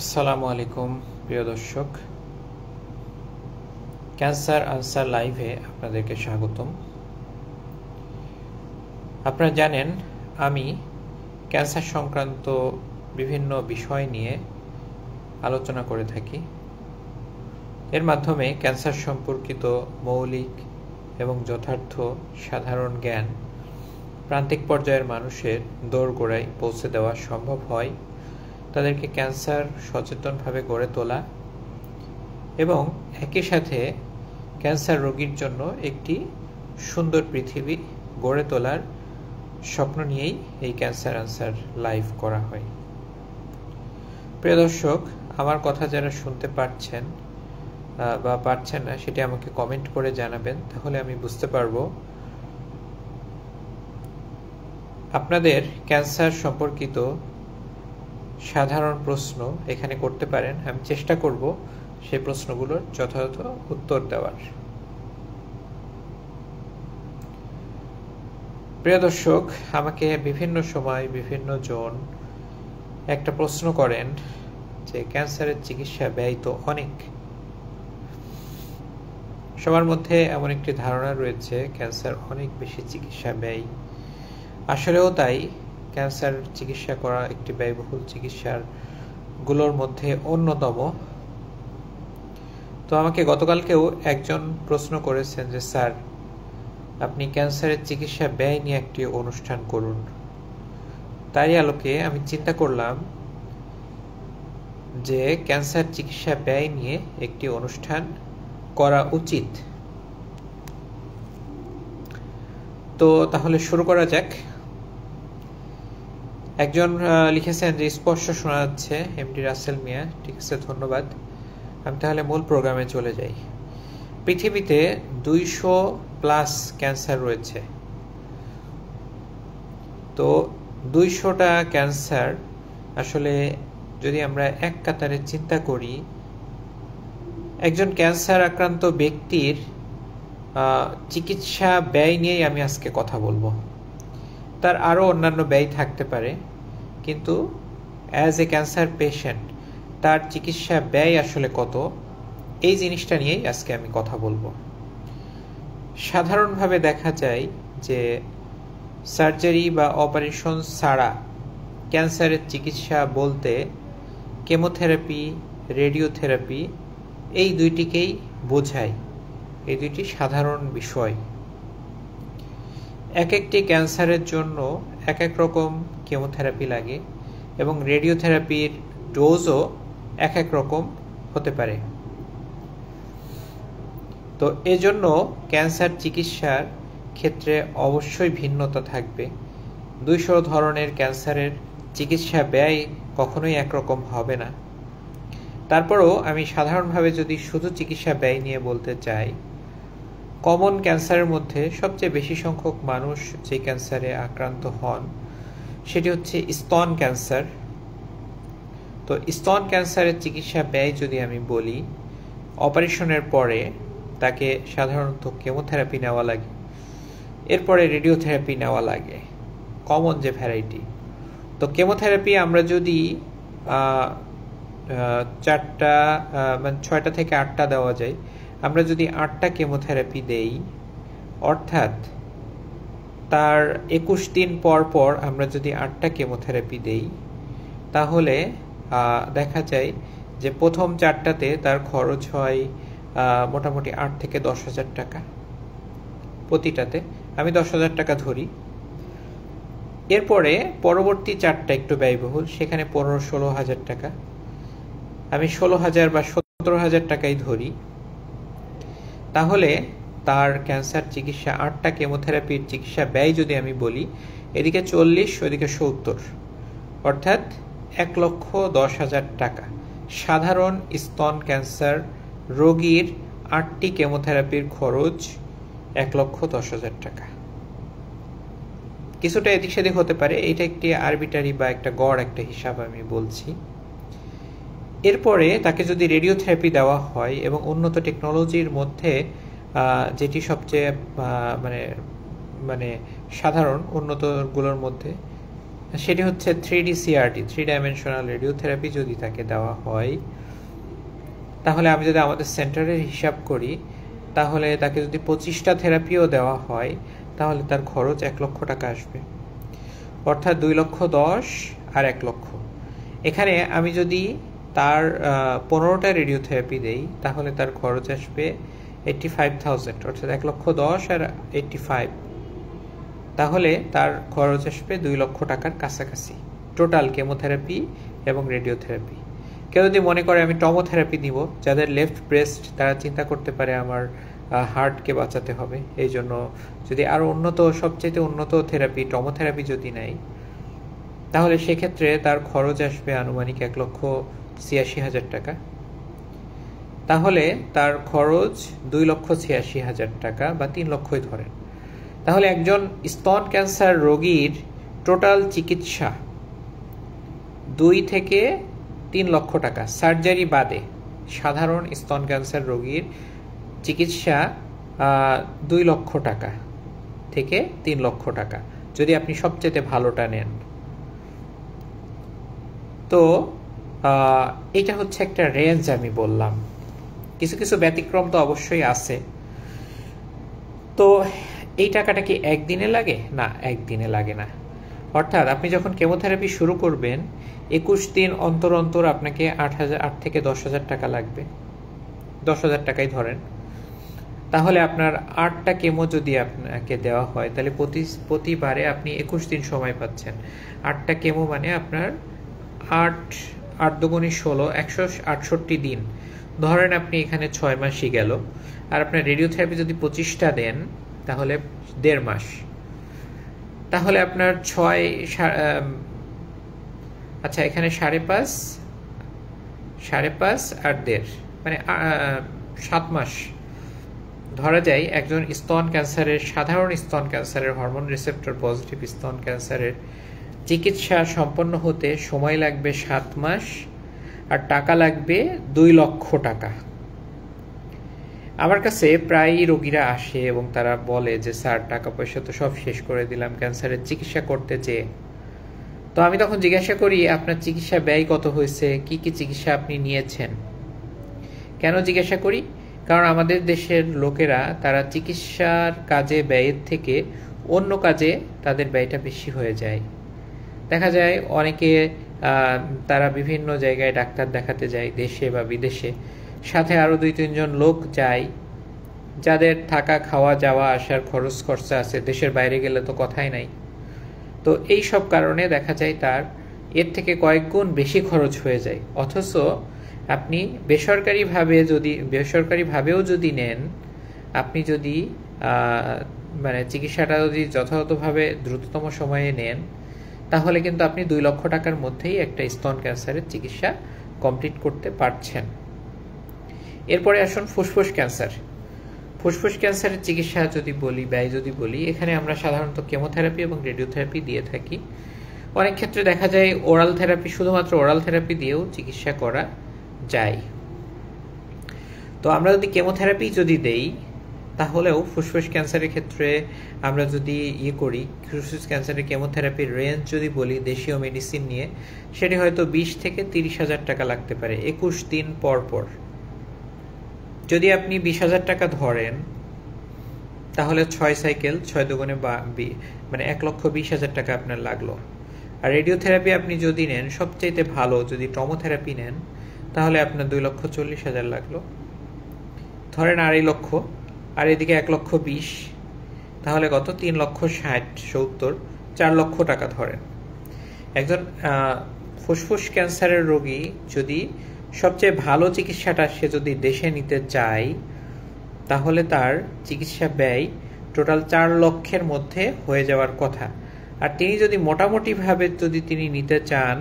আসসালামু আলাইকুম প্রিয় দর্শক, ক্যান্সার আনসার লাইভে আপনাদেরকে স্বাগতম। আপনারা জানেন আমি ক্যান্সার সংক্রান্ত বিভিন্ন বিষয় নিয়ে আলোচনা করে থাকি। এর মাধ্যমে ক্যান্সার সম্পর্কিত মৌলিক এবং যথার্থ সাধারণ জ্ঞান প্রান্তিক পর্যায়ের মানুষের দোরগোড়ায় পৌঁছে দেওয়া সম্ভব হয়, তাদেরকে ক্যান্সার সচেতনভাবে গড়ে তোলা এবং একই সাথে ক্যান্সার রোগীর জন্য একটি সুন্দর পৃথিবী গড়ে তোলার স্বপ্ন নিয়েই এই ক্যান্সার আনসার লাইভ করা হয়। প্রিয় দর্শক, আমার কথা যারা শুনতে পাচ্ছেন বা পাচ্ছেন না সেটি আমাকে কমেন্ট করে জানাবেন, তাহলে আমি বুঝতে পারবো। আপনাদের ক্যান্সার সম্পর্কিত সাধারণ প্রশ্ন এখানে করতে পারেন, আমি চেষ্টা করব সেই প্রশ্নগুলোর যথাযথ উত্তর দেওয়ার। প্রিয় দর্শক, আমাকে বিভিন্ন সময় বিভিন্ন জন একটা প্রশ্ন করেন যে ক্যান্সারের চিকিৎসা ব্যয় তো অনেক। সবার মধ্যে এমন একটি ধারণা রয়েছে ক্যান্সার অনেক বেশি চিকিৎসা ব্যয়। আসলেও তাই, ক্যান্সার চিকিৎসা করা একটি ব্যয়বহুল চিকিৎসার গুলোর মধ্যে অন্যতম। তো আমাকে গতকালকেও একজন প্রশ্ন করেছেন যে স্যার, আপনি ক্যান্সারের চিকিৎসা ব্যয় নিয়ে একটি অনুষ্ঠান করুন। তারই আলোকে আমি চিন্তা করলাম যে ক্যান্সার চিকিৎসা ব্যয় নিয়ে একটি অনুষ্ঠান করা উচিত। তো তাহলে শুরু করা যাক। একজন লিখেছেন যে স্পষ্ট শোনা যাচ্ছে, এমডি রাসেল মিয়া। ঠিক আছে, ধন্যবাদ। আমি তাহলে মূল প্রোগ্রামে চলে যাই। পৃথিবীতে 200+ ক্যান্সার রয়েছে। তো 200টা ক্যান্সার আসলে যদি আমরা এক কাতারে চিন্তা করি, একজন ক্যান্সার আক্রান্ত ব্যক্তির চিকিৎসা ব্যয় নিয়েই আমি আজকে কথা বলবো। তার আরও অন্যান্য ব্যয় থাকতে পারে, কিন্তু অ্যাজ এ ক্যান্সার পেশেন্ট তার চিকিৎসা ব্যয় আসলে কত, এই জিনিসটা নিয়েই আজকে আমি কথা বলবো। সাধারণভাবে দেখা যায় যে সার্জারি বা অপারেশন ছাড়া ক্যান্সারের চিকিৎসা বলতে কেমোথেরাপি, রেডিওথেরাপি এই দুইটিকেই বোঝায়। এই দুইটি সাধারণ বিষয়। এক একটি ক্যান্সারের জন্য এক এক রকম কেমোথেরাপি লাগে এবং রেডিওথেরাপির ডোজও এক এক রকম হতে পারে। তো এজন্য ক্যান্সার চিকিৎসার ক্ষেত্রে অবশ্যই ভিন্নতা থাকবে। 200 ধরনের ক্যান্সারের চিকিৎসা ব্যয় কখনোই একরকম হবে না। তারপরও আমি সাধারণভাবে যদি শুধু চিকিৎসা ব্যয় নিয়ে বলতে চাই, কমন ক্যান্সারের মধ্যে সবচেয়ে বেশি সংখ্যক মানুষ যে ক্যান্সারে আক্রান্ত হন সেটি হচ্ছে স্তন ক্যান্সার। তো স্তন ক্যান্সারের চিকিৎসা ব্যয় যদি আমি বলি, অপারেশনের পরে তাকে সাধারণত কেমোথেরাপি নেওয়া লাগে, এরপরে রেডিওথেরাপি নেওয়া লাগে, কমন যে ভ্যারাইটি। তো কেমোথেরাপি আমরা যদি 6টা থেকে 8টা দেওয়া যায়, আমরা যদি 8টা কেমোথেরাপি দেই, অর্থাৎ তার 21 দিন পর পর আমরা যদি 8টা কেমোথেরাপি দেই, তাহলে দেখা যায় যে প্রথম 4টাতে তার খরচ হয় মোটামুটি 8 থেকে 10,000 টাকা প্রতিটাতে। আমি 10,000 টাকা ধরি। এরপরে পরবর্তী 4টা একটু ব্যয়বহুল, সেখানে 15-16,000 টাকা। আমি 16,000 বা 17,000 টাকাই ধরি। তাহলে তার ক্যান্সার চিকিৎসা 8টা কেমোথেরাপির চিকিৎসা ব্যয় যদি আমি বলি, এদিকে 40, ওদিকে 70, অর্থাৎ 1,10,000 টাকা। সাধারণ স্তন ক্যান্সার রোগীর 8টি কেমোথেরাপির খরচ 1,10,000 টাকা। কিছুটা এদিক সেদিক হতে পারে, এটা একটি আরবিটারি বা একটা গড় একটা হিসাব আমি বলছি। এরপরে তাকে যদি রেডিওথেরাপি দেওয়া হয় এবং উন্নত টেকনোলজির মধ্যে যেটি সবচেয়ে মানে সাধারণ উন্নতগুলোর মধ্যে সেটি হচ্ছে 3D CRT, 3 ডাইমেনশনাল রেডিওথেরাপি যদি তাকে দেওয়া হয়, তাহলে আমি যদি আমাদের সেন্টারের হিসাব করি, তাহলে তাকে যদি 25টা থেরাপিও দেওয়া হয়, তাহলে তার খরচ 1 লক্ষ টাকা আসবে, অর্থাৎ 2,10,000 আর 1 লক্ষ। এখানে আমি যদি তার 15টা রেডিওথেরাপি দেই, তাহলে তার খরচ আসবে 85,000, অর্থাৎ 1,10,000 আর 85, তাহলে তার খরচ আসবে 2 লক্ষ টাকার কাছাকাছি, টোটাল কেমোথেরাপি এবং রেডিওথেরাপি। কেউ যদি মনে করে আমি টমোথেরাপি দিব, যাদের লেফট ব্রেস্ট, তারা চিন্তা করতে পারে আমার হার্টকে বাঁচাতে হবে, এই জন্য যদি আরও উন্নত, সবচেয়ে উন্নত থেরাপি টমোথেরাপি যদি নেয়, তাহলে সেক্ষেত্রে তার খরচ আসবে আনুমানিক 1,86,000 টাকা। তাহলে তার খরচ 2,86,000 টাকা বা 3 লক্ষই ধরেন। তাহলে একজন স্তন ক্যান্সার রোগীর টোটাল চিকিৎসা 2 থেকে 3 লক্ষ টাকা, সার্জারি বাদে সাধারণ স্তন ক্যান্সার রোগীর চিকিৎসা 2 লক্ষ টাকা থেকে 3 লক্ষ টাকা, যদি আপনি সবচেয়ে ভালোটা নেন। তো এটা হচ্ছে একটা রেঞ্জ আমি বললাম, কিছু কিছু ব্যতিক্রম তো অবশ্যই আছে। তো এই টাকাটা কি একদিনে লাগে? না, একদিনে লাগে না। অর্থাৎ আপনি যখন কেমোথেরাপি শুরু করবেন, 21 দিন অন্তর অন্তর আপনাকে 8 থেকে 10,000 টাকা লাগবে, 10,000 টাকাই ধরেন। তাহলে আপনার 8টা কেমো যদি আপনাকে দেওয়া হয়, তাহলে প্রতিবারে আপনি 21 দিন সময় পাচ্ছেন। 8টা কেমো মানে আপনার 8 দুগুণে 16, 168 দিন ধরেন, আপনি এখানে 6 মাসই গেল। আর আপনার রেডিওথেরাপি যদি 25টা দেন, তাহলে 1.5 মাস। তাহলে আপনার 6 আচ্ছা, এখানে 5.5 আর 1.5 মানে 7 মাস ধরা যায়। একজন স্তন ক্যান্সারের, সাধারণ স্তন ক্যান্সারের, হরমোন রিসেপ্টর পজিটিভ স্তন ক্যান্সারের চিকিৎসা সম্পন্ন হতে সময় লাগবে 7 মাস, আর টাকা লাগবে 2 লক্ষ টাকা। আমার কাছে প্রায়ই রোগীরা আসে এবং তারা বলে যে স্যার, টাকা পয়সা তো সব শেষ করে দিলাম ক্যান্সারের চিকিৎসা করতে চেয়ে। তো আমি তখন জিজ্ঞাসা করি, আপনার চিকিৎসা ব্যয় কত হয়েছে, কি কি চিকিৎসা আপনি নিয়েছেন? কেন জিজ্ঞাসা করি? কারণ আমাদের দেশের লোকেরা, তারা চিকিৎসার কাজে ব্যয়ের থেকে অন্য কাজে তাদের ব্যয়টা বেশি হয়ে যায়। দেখা যায় অনেকে তারা বিভিন্ন জায়গায় ডাক্তার দেখাতে যায়, দেশে বা বিদেশে, সাথে আরও 2-3 জন লোক যায়, যাদের থাকা, খাওয়া, যাওয়া আসার খরচ খরচা আছে, দেশের বাইরে গেলে তো কথাই নাই। তো এই সব কারণে দেখা যায় তার এর থেকে কয়েক গুণ বেশি খরচ হয়ে যায়। অথচ আপনি বেসরকারিভাবেও যদি নেন, আপনি যদি মানে চিকিৎসাটা যদি যথাযথভাবে দ্রুততম সময়ে নেন, তাহলে কিন্তু আপনি 2 লক্ষ টাকার মধ্যেই একটা স্তন ক্যান্সারের চিকিৎসা কমপ্লিট করতে পারছেন। এরপরে আসুন ফুসফুস ক্যান্সার। ফুসফুস ক্যান্সারের চিকিৎসা যদি বলি, ব্যয় যদি বলি, এখানে আমরা সাধারণত কেমোথেরাপি এবং রেডিওথেরাপি দিয়ে থাকি। অনেক ক্ষেত্রে দেখা যায় ওরাল থেরাপি, শুধুমাত্র ওরাল থেরাপি দিয়েও চিকিৎসা করা যায়। তো আমরা যদি কেমোথেরাপি যদি দেই, তাহলেও ফুসফুস ক্যান্সারের ক্ষেত্রে আমরা যদি করি, ফুসফুস ক্যান্সারের কেমোথেরাপির রেঞ্জ যদি বলি দেশীয় মেডিসিন নিয়ে, সেটি হয়তো 20 থেকে 30,000 টাকা লাগতে পারে 21 দিন পর পর। যদি আপনি 20,000 টাকা ধরেন, তাহলে 6 সাইকেল, 6 দুগুণে মানে 1,20,000 টাকা আপনার লাগলো। আর রেডিওথেরাপি আপনি যদি নেন, সবচাইতে ভালো যদি টমোথেরাপি নেন, তাহলে আপনার 2,40,000 লাগলো, ধরেন 2.5 লক্ষ, আর এদিকে 1,20,000, তাহলে কত? 3,60,70, 4 লক্ষ টাকা ধরেন। একজন ফুসফুস ক্যান্সারের রোগী যদি সবচেয়ে ভালো চিকিৎসাটা সে যদি দেশে নিতে চায়, তাহলে তার চিকিৎসা ব্যয় টোটাল 4 লক্ষের মধ্যে হয়ে যাওয়ার কথা। আর তিনি যদি মোটামুটিভাবে যদি তিনি নিতে চান,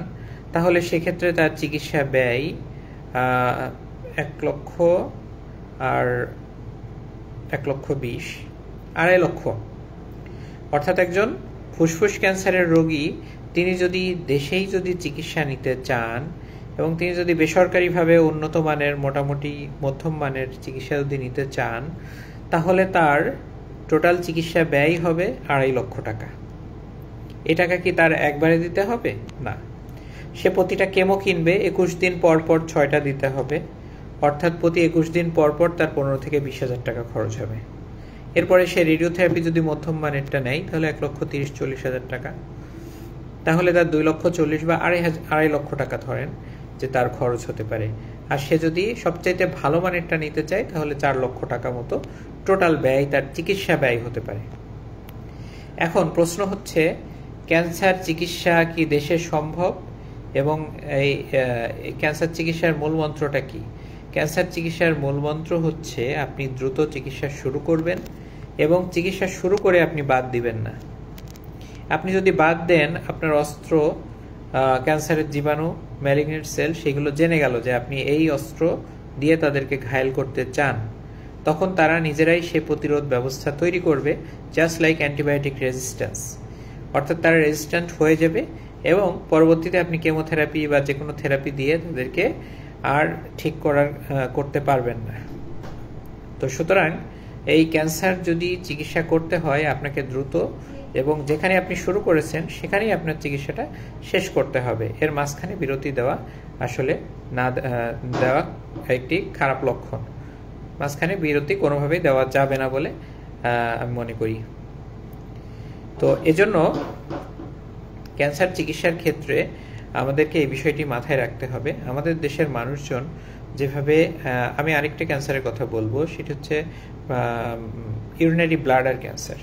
তাহলে সেক্ষেত্রে তার চিকিৎসা ব্যয় 1 লক্ষ আর 1,20,000, 2.5 লক্ষ। অর্থাৎ একজন ফুসফুস ক্যান্সারের রোগী, তিনি যদি দেশেই যদি চিকিৎসা নিতে চান এবং তিনি যদি বেসরকারিভাবে উন্নত মানের, মোটামুটি মধ্যম মানের চিকিৎসা যদি নিতে চান, তাহলে তার টোটাল চিকিৎসা ব্যয় হবে 2.5 লক্ষ টাকা। এই টাকা কি তার একবারে দিতে হবে? না, সে প্রতিটা কেমো কিনবে 21 দিন পর পর 6টা দিতে হবে, অর্থাৎ প্রতি 21 দিন পর পর তার 15 থেকে 20,000 টাকা খরচ হবে। এরপরে সে রেডিওথেরাপি যদি মধ্যম মানেরটা নেয় তাহলে 1,30,000-40,000 টাকা, তাহলে তার 2,40,000 বা 2.5 লক্ষ টাকা ধরেন যে তার খরচ হতে পারে। আর সে যদি সবচাইতে ভালো মানেরটা নিতে চায় তাহলে 4 লক্ষ টাকা মতো টোটাল ব্যয়, তার চিকিৎসা ব্যয় হতে পারে। এখন প্রশ্ন হচ্ছে, ক্যান্সার চিকিৎসা কি দেশে সম্ভব? এবং এই ক্যান্সার চিকিৎসার মূল মন্ত্রটা কি? ক্যান্সার চিকিৎসার মূল মন্ত্র হচ্ছে আপনি দ্রুত চিকিৎসা শুরু করবেন এবং চিকিৎসা শুরু করে আপনি বাদ দিবেন না। আপনি যদি বাদ দেন, আপনার অস্ত্র ক্যান্সারের জীবাণু, ম্যালিগনেন্ট সেল, সেগুলো জেনে গেল যে আপনি এই অস্ত্র দিয়ে তাদেরকে ঘায়েল করতে চান, তখন তারা নিজেরাই সে প্রতিরোধ ব্যবস্থা তৈরি করবে, জাস্ট লাইক অ্যান্টিবায়োটিক রেজিস্ট্যান্স। অর্থাৎ তারা রেজিস্ট্যান্ট হয়ে যাবে এবং পরবর্তীতে আপনি কেমোথেরাপি বা যে কোনো থেরাপি দিয়ে তাদেরকে আর ঠিক করতে পারবেন না। তো সুতরাং এই ক্যান্সার যদি চিকিৎসা করতে হয় আপনাকে দ্রুত, এবং যেখানে আপনি শুরু করেছেন সেখানেই আপনার চিকিৎসাটা শেষ করতে হবে। এর মাঝখানে বিরতি দেওয়া আসলে না দেওয়া একটি খারাপ লক্ষণ। মাঝখানে বিরতি কোনোভাবেই দেওয়া যাবে না বলে আমি মনে করি। তো এজন্য ক্যান্সার চিকিৎসার ক্ষেত্রে আমাদেরকে এই বিষয়টি মাথায় রাখতে হবে। আমাদের দেশের মানুষজন যেভাবে, আমি আরেকটা ক্যান্সারের কথা বলবো, সেটা হচ্ছে urinary bladder cancer.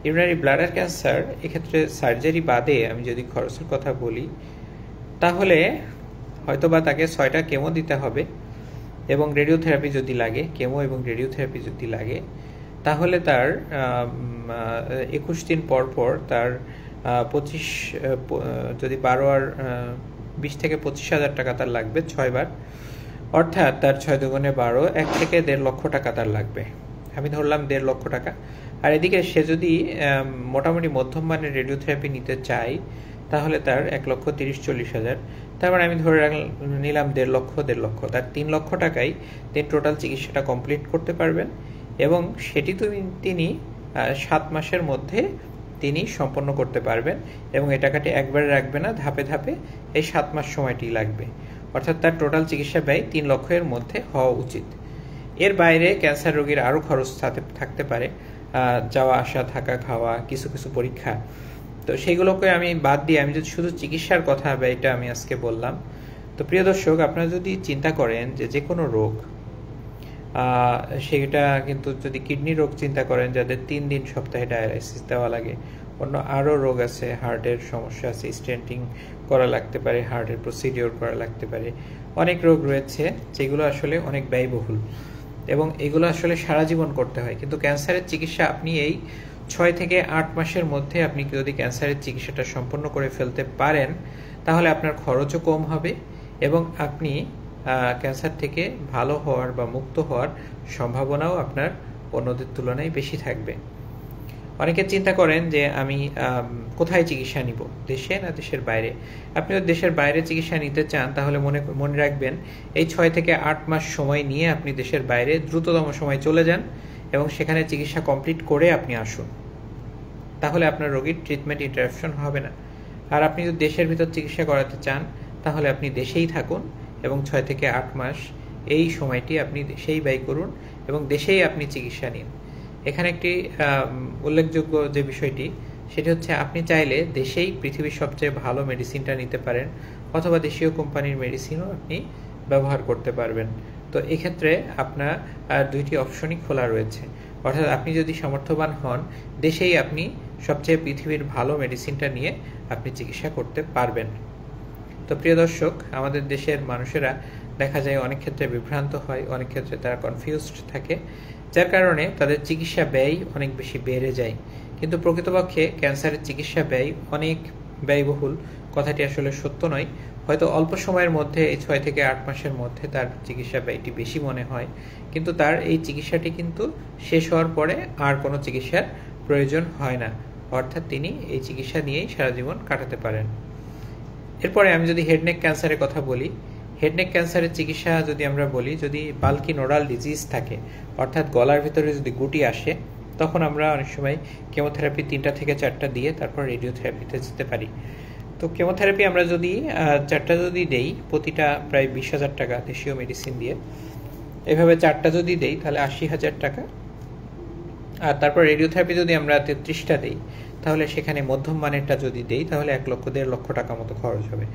Urinary bladder cancer, এক্ষেত্রে সার্জারি বাদে আমি যদি খরচের কথা বলি তাহলে হয়তোবা তাকে 6টা কেমো দিতে হবে এবং রেডিওথেরাপি যদি লাগে, কেমো এবং রেডিওথেরাপি যদি লাগে, তাহলে তার 21 দিন পর পর তার 25 যদি 12 আর 20 থেকে 25,000 টাকা তার লাগবে 6 বার, অর্থাৎ তার 6 দুগুণে 12, 1 থেকে 1.5 লক্ষ টাকা তার লাগবে। আমি ধরলাম 1.5 লক্ষ টাকা। আর এদিকে সে যদি মোটামুটি মধ্যম মানের রেডিওথেরাপি নিতে চায় তাহলে তার 1,30,000-40,000। তারপর আমি ধরে নিলাম 1.5 লক্ষ, তার 3 লক্ষ টাকায় তিনি টোটাল চিকিৎসাটা কমপ্লিট করতে পারবেন এবং সেটি তিনি 7 মাসের মধ্যে তিনি সম্পন্ন করতে পারবেন এবং এই টাকাটি একবারে রাখবে না, ধাপে ধাপে এই 7 মাস সময়টি লাগবে। অর্থাৎ তার টোটাল চিকিৎসা ব্যয় 3 লক্ষের মধ্যে হওয়া উচিত। এর বাইরে ক্যান্সার রোগীর আরও খরচ থাকতে পারে, যাওয়া আসা, থাকা, খাওয়া, কিছু কিছু পরীক্ষা। তো সেইগুলোকে আমি বাদ দিয়ে আমি যদি শুধু চিকিৎসার কথা ব্যয়টা আমি আজকে বললাম। তো প্রিয় দর্শক, আপনারা যদি চিন্তা করেন যে কোনো রোগ, সেটা কিন্তু যদি কিডনি রোগ চিন্তা করেন যাদের 3 দিন সপ্তাহে ডায়ালাইসিস দেওয়া লাগে, অন্য আরও রোগ আছে, হার্টের সমস্যা আছে, স্টেন্টিং করা লাগতে পারে, হার্টের প্রসিডিওর করা লাগতে পারে, অনেক রোগ রয়েছে যেগুলো আসলে অনেক ব্যয়বহুল এবং এগুলো আসলে সারা জীবন করতে হয়। কিন্তু ক্যান্সারের চিকিৎসা আপনি এই 6 থেকে 8 মাসের মধ্যে আপনি যদি ক্যান্সারের চিকিৎসাটা সম্পন্ন করে ফেলতে পারেন তাহলে আপনার খরচও কম হবে এবং আপনি ক্যান্সার থেকে ভালো হওয়ার বা মুক্ত হওয়ার সম্ভাবনাও আপনার অন্যদের তুলনায় বেশি থাকবে। অনেকে চিন্তা করেন যে আমি কোথায় চিকিৎসা নিব, দেশে না দেশের বাইরে। আপনি যদি দেশের বাইরে চিকিৎসা নিতে চান তাহলে মনে রাখবেন এই 6 থেকে 8 মাস সময় নিয়ে আপনি দেশের বাইরে দ্রুততম সময় চলে যান এবং সেখানে চিকিৎসা কমপ্লিট করে আপনি আসুন, তাহলে আপনার রোগীর ট্রিটমেন্ট ইন্টারাপশন হবে না। আর আপনি যদি দেশের ভিতর চিকিৎসা করাতে চান তাহলে আপনি দেশেই থাকুন এবং 6 থেকে 8 মাস এই সময়টি আপনি দেশেই ব্যয় করুন এবং দেশেই আপনি চিকিৎসা নিন। এখানে একটি উল্লেখযোগ্য যে বিষয়টি, সেটি হচ্ছে আপনি চাইলে দেশেই পৃথিবীর সবচেয়ে ভালো মেডিসিনটা নিতে পারেন অথবা দেশীয় কোম্পানির মেডিসিনও আপনি ব্যবহার করতে পারবেন। তো এক্ষেত্রে আপনার 2টি অপশনই খোলা রয়েছে, অর্থাৎ আপনি যদি সামর্থ্যবান হন দেশেই আপনি সবচেয়ে পৃথিবীর ভালো মেডিসিনটা নিয়ে আপনি চিকিৎসা করতে পারবেন। তো প্রিয় দর্শক, আমাদের দেশের মানুষেরা দেখা যায় অনেক ক্ষেত্রে বিভ্রান্ত হয়, অনেক ক্ষেত্রে তারা কনফিউজড থাকে, যার কারণে তাদের চিকিৎসা ব্যয় অনেক বেশি বেড়ে যায়। কিন্তু প্রকৃতপক্ষে ক্যান্সারের চিকিৎসা ব্যয় অনেক ব্যয়বহুল কথাটি আসলে সত্য নয়। হয়তো অল্প সময়ের মধ্যে এই 6 থেকে 8 মাসের মধ্যে তার চিকিৎসা ব্যয়টি বেশি মনে হয়, কিন্তু তার এই চিকিৎসাটি কিন্তু শেষ হওয়ার পরে আর কোনো চিকিৎসার প্রয়োজন হয় না, অর্থাৎ তিনি এই চিকিৎসা নিয়েই সারা জীবন কাটাতে পারেন। এরপরে আমি যদি হেডনেক ক্যান্সারের কথা বলি, হেডনেক ক্যান্সারের চিকিৎসা যদি আমরা বলি, যদি বাল্কি নোডাল ডিজিজ থাকে, অর্থাৎ গলার ভিতরে যদি গুটি আসে তখন আমরা অনেক সময় কেমোথেরাপি 3টা থেকে 4টা দিয়ে তারপর রেডিওথেরাপিতে যেতে পারি। তো কেমোথেরাপি আমরা যদি 4টা যদি দেই, প্রতিটা প্রায় 20,000 টাকা দেশীয় মেডিসিন দিয়ে, এভাবে 4টা যদি দেই তাহলে 80,000 টাকা। আর তারপর রেডিওথেরাপি যদি আমরা 33টা দেই তাহলে সেখানে মধ্যম মানেরটা যদি দেই তাহলে 1 লক্ষ 1.5 লক্ষ টাকা মতো খরচ হবে।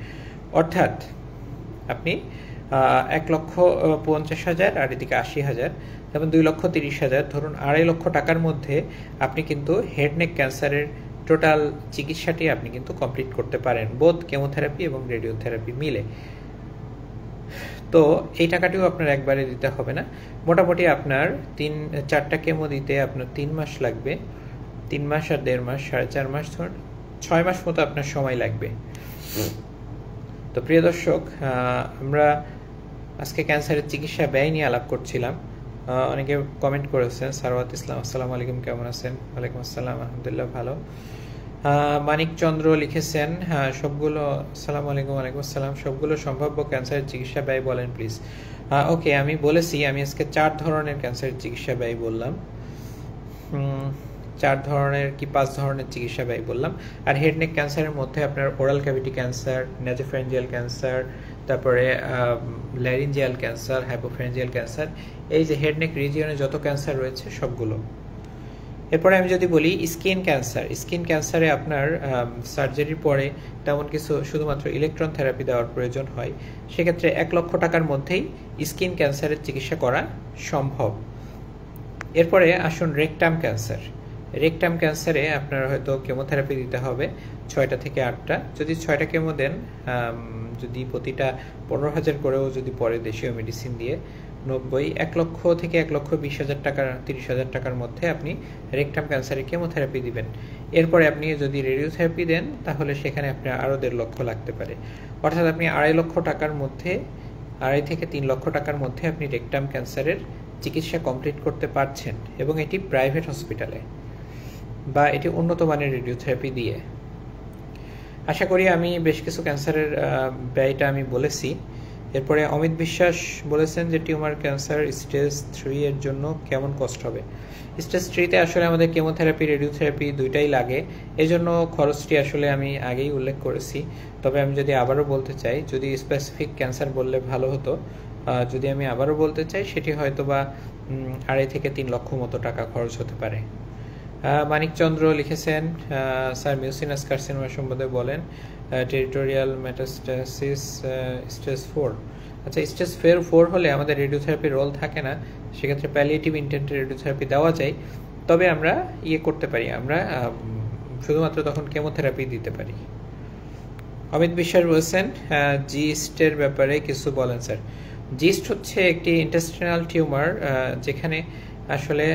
অর্থাৎ আপনি 1,50,000 আর এদিকে 80,000, যেমন 2,30,000, ধরুন 2.5 লক্ষ টাকার মধ্যে আপনি কিন্তু হেড নেক ক্যান্সারের টোটাল চিকিৎসাটি আপনি কিন্তু কমপ্লিট করতে পারেন, বোধ কেমোথেরাপি এবং রেডিওথেরাপি মিলে। তো এই টাকাটিও আপনার একবারে দিতে হবে না, মোটামুটি আপনার 4টা কেমো দিতে আপনার 3 মাস লাগবে, 3 মাস আর 1.5 মাস, 4.5 মাস, ধরুন 6 মাস মতো আপনার সময় লাগবে। তো প্রিয় দর্শক, আমরা আজকে ক্যান্সারের চিকিৎসা ব্যয় নিয়ে আলাপ করছিলাম। অনেকে কমেন্ট করেছেন, সারওয়াত ইসলাম আসসালামু আলাইকুম, কেমন আছেন? ওয়ালাইকুম আসসালাম, আলহামদুলিল্লাহ ভালো। মানিক চন্দ্র লিখেছেন, সবগুলো, আসসালামু আলাইকুম। ওয়ালাইকুম আসসালাম, সবগুলো সম্ভাব্য ক্যান্সারের চিকিৎসা ব্যয় বলেন প্লিজ। ওকে, আমি বলেছি, আমি আজকে 4 ধরনের ক্যান্সারের চিকিৎসা ব্যয় বললাম, 4 ধরনের কি 5 ধরনের চিকিৎসা ব্যয় বললাম। আর হেড নেক ক্যান্সারের মধ্যে আপনার ওরাল ক্যাভিটি ক্যান্সার, নেজোফ্যারিঞ্জিয়াল ক্যান্সার, তারপরে ল্যারিঞ্জিয়াল ক্যান্সার, হাইপোফ্যারিঞ্জিয়াল ক্যান্সার, এই যে হেড নেক রিজিয়নে যত ক্যান্সার রয়েছে সবগুলো। এরপরে আমি যদি বলি স্কিন ক্যান্সার, স্কিন ক্যান্সারে আপনার সার্জারির পরে তেমন কিছু শুধুমাত্র ইলেকট্রন থেরাপি দেওয়ার প্রয়োজন হয়, সেক্ষেত্রে 1 লক্ষ টাকার মধ্যেই স্কিন ক্যান্সারের চিকিৎসা করা সম্ভব। এরপরে আসুন রেকটাম ক্যান্সার। রেকটাম ক্যান্সারে আপনার হয়তো কেমোথেরাপি দিতে হবে 6টা থেকে 8টা। যদি 6টা কেমো দেন, যদি প্রতিটা 15,000 করেও যদি পরে দেশীয় মেডিসিন দিয়ে 1 লক্ষ থেকে 1,20,000 টাকা, 30,000 টাকার মধ্যে আপনি রেকটাম ক্যান্সারে কেমোথেরাপি দিবেন। এরপরে আপনি যদি রেডিওথেরাপি দেন তাহলে সেখানে আপনার আরও 1.5 লক্ষ লাগতে পারে। অর্থাৎ আপনি 2.5 লক্ষ টাকার মধ্যে, 2.5 থেকে 3 লক্ষ টাকার মধ্যে আপনি রেকটাম ক্যান্সারের চিকিৎসা কমপ্লিট করতে পারছেন, এবং এটি প্রাইভেট হসপিটালে বা এটি উন্নত মানের রেডিওথেরাপি দিয়ে। আশা করি আমি বেশ কিছু ক্যান্সারের ব্যয়টা আমি বলেছি। এরপরে অমিত বিশ্বাস বলেছেন যে টিউমার ক্যান্সার স্টেজ 3 এর জন্য কেমন কস্ট হবে। স্টেজ 3তে আসলে আমাদের কেমোথেরাপি, রেডিওথেরাপি দুইটাই লাগে, এজন্য খরচটি আসলে আমি আগেই উল্লেখ করেছি। তবে আমি যদি আবারও বলতে চাই, যদি স্পেসিফিক ক্যান্সার বললে ভালো হতো, যদি আমি আবারও বলতে চাই সেটি হয়তো বা 2.5 থেকে 3 লক্ষ মতো টাকা খরচ হতে পারে। মানিক চন্দ্র লিখেছেন, স্যার মিউসিনাস কার্সিনোমা সম্বন্ধে বলেন, টেরিটোরিয়াল মেটাস্টাসিস স্টেজ 4। আচ্ছা, স্টেজ 4 হলে আমাদের রেডিওথেরাপির রোল থাকে না, সেক্ষেত্রে প্যালিয়েটিভ ইন্টেন্টে রেডিওথেরাপি দেওয়া যায়। তবে আমরা করতে পারি, আমরা শুধুমাত্র তখন কেমোথেরাপি দিতে পারি। অমিত বিশ্বাস বলছেন, জিস্টের ব্যাপারে কিছু বলেন স্যার। জিস্ট হচ্ছে একটি ইন্টেস্টিনাল টিউমার, যেখানে আসলে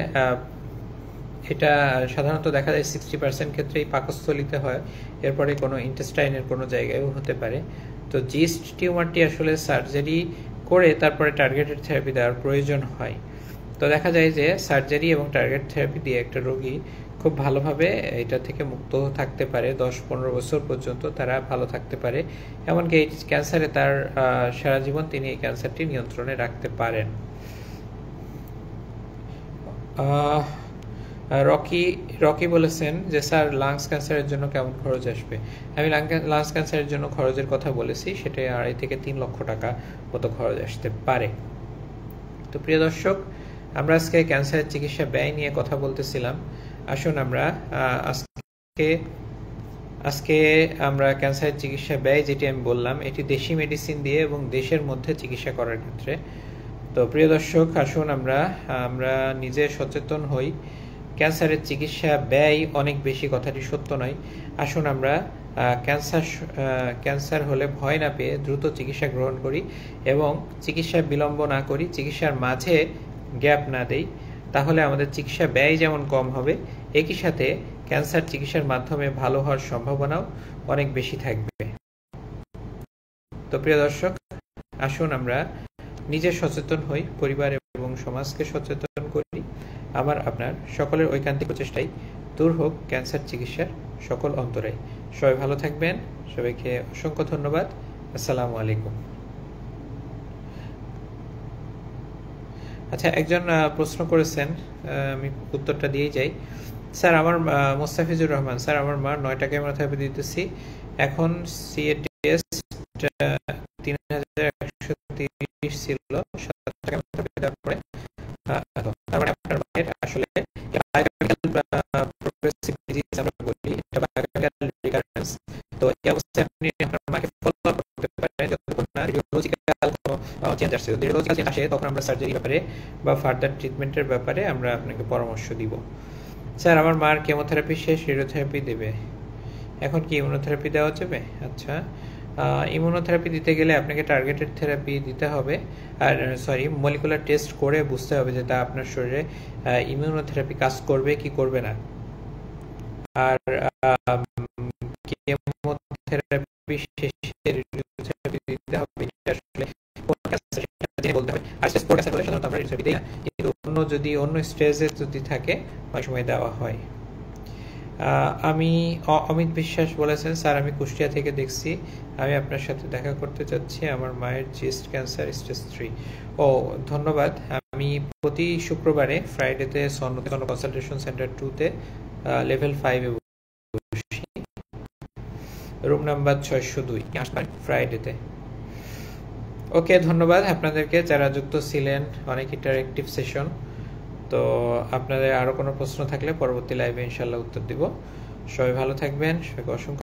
এটা সাধারণত দেখা যায় 60% ক্ষেত্রেই পাকস্থলিতে হয়, এরপরে কোনো ইন্টেস্টাইনের কোনো জায়গায়ও হতে পারে। তো জিস্ট টিউমারটি আসলে সার্জারি করে তারপরে টার্গেটেড থেরাপি দেওয়ার প্রয়োজন হয়। তো দেখা যায় যে সার্জারি এবং টার্গেট থেরাপি দিয়ে একটা রোগী খুব ভালোভাবে এটা থেকে মুক্ত থাকতে পারে, 10-15 বছর পর্যন্ত তারা ভালো থাকতে পারে। এমনকি এই ক্যান্সারে তার সারা জীবন তিনি এই ক্যান্সারটি নিয়ন্ত্রণে রাখতে পারেন। রকি বলেছেন যে স্যার লাংস ক্যান্সারের জন্য কেমন খরচ আসবে। আমি লাংস ক্যান্সারের জন্য খরচের কথা বলেছি, সেটা 2.5 থেকে 3 লক্ষ টাকা মতো খরচ আসতে পারে। তো প্রিয় দর্শক, আমরা আজকে ক্যান্সারের চিকিৎসা ব্যয় নিয়ে কথা বলতেছিলাম। আসুন আমরা আজকে আমরা ক্যান্সারের চিকিৎসা ব্যয় যেটি আমি বললাম, এটি দেশি মেডিসিন দিয়ে এবং দেশের মধ্যে চিকিৎসা করার ক্ষেত্রে। তো প্রিয় দর্শক, আসুন আমরা নিজে সচেতন হই। ক্যান্সারের চিকিৎসা ব্যয় অনেক বেশি, কথাটি সত্য নয়। আসুন আমরা ক্যান্সার হলে ভয় না পেয়ে দ্রুত চিকিৎসা গ্রহণ করি এবং চিকিৎসায় বিলম্ব না করি, চিকিৎসার মাঝে গ্যাপ না দেই। তাহলে আমাদের চিকিৎসা ব্যয় যেমন কম হবে, একই সাথে ক্যান্সার চিকিৎসার মাধ্যমে ভালো হওয়ার সম্ভাবনাও অনেক বেশি থাকবে। তো প্রিয় দর্শক, আসুন আমরা নিজে সচেতন হই, পরিবার এবং সমাজকে সচেতন করি। আপনার সকলের ঐকান্তিক প্রচেষ্টায় দূর হোক ক্যান্সার চিকিৎসার সকল অন্তরায়। সবাই ভালো থাকবেন, সবাইকে অসংখ্য ধন্যবাদ। আসসালামু আলাইকুম। আচ্ছা, একজন প্রশ্ন করেছেন, আমি উত্তরটা দিয়েই যাই। স্যার আমার মোস্তাফিজুর রহমান, স্যার আমার মা 9টা কেমোথেরাপি দিতেছি, এখন সিএটিএস 3130 ছিল, 7টা কেমোথেরাপি দেওয়ার পরে তার মানে আপনার মায়ের আসলে প্রোগ্রেসিভ ডিজিজ আমরা বলি, এটা বায়োকেমিক্যাল রিকারেন্স। তো এই অবস্থায় আপনি আপনার মাকে ফলো আপ করতে পারেন যতক্ষণ না রেডিওলজিক্যাল কোনো চেঞ্জ আসে। যদি রেডিওলজিক্যাল চেঞ্জ আসে তখন আমরা সার্জারির ব্যাপারে বা ফার্দার ট্রিটমেন্টের ব্যাপারে আমরা আপনাকে পরামর্শ দিব। স্যার আমার মার কেমোথেরাপি শেষ, রেডিওথেরাপি দেবে, এখন কি ইমিউনোথেরাপি দেওয়া যাবে? আচ্ছা, ইমিউনোথেরাপি দিতে গেলে আপনাকে টার্গেটেড থেরাপি দিতে হবে, আর মলিকুলার টেস্ট করে বুঝতে হবে যে তা আপনার শরীরে ইমিউনোথেরাপি কাজ করবে কি করবে না। আর কেমোথেরাপি শেষে রেডিওথেরাপি দিতে হবে, এটা আসলে কোন ক্যান্সার সেটা জেনে বলতে হবে। আর স্টেজ 4 ক্যান্সার হলে সাধারণত আমরা রেডিওথেরাপি দেই না, কিন্তু অন্য স্টেজে যদি থাকে অনেক সময় দেওয়া হয়। আমি অমিত বিশ্বাস বলেছেন, স্যার আমি কুষ্টিয়া থেকে দেখছি, আমি আপনার সাথে দেখা করতে চাচ্ছি, আমার মায়ের চেস্ট ক্যান্সার স্টেজ 3। ও ধন্যবাদ। আমি প্রতি শুক্রবারে ফ্রাইডেতে সন্ন্যতে কনসালটেশন সেন্টার 2-তে লেভেল 5-এ বসি, রুম নাম্বার 602, আসবেন ফ্রাইডেতে। ওকে, ধন্যবাদ আপনাদেরকে যারা যুক্ত ছিলেন, অনেক ইন্টারেক্টিভ সেশন। তো আপনাদের আরো কোনো প্রশ্ন থাকলে পরবর্তী লাইভে ইনশাল্লাহ উত্তর দিব। সবাই ভালো থাকবেন, সবাইকে অসংখ্য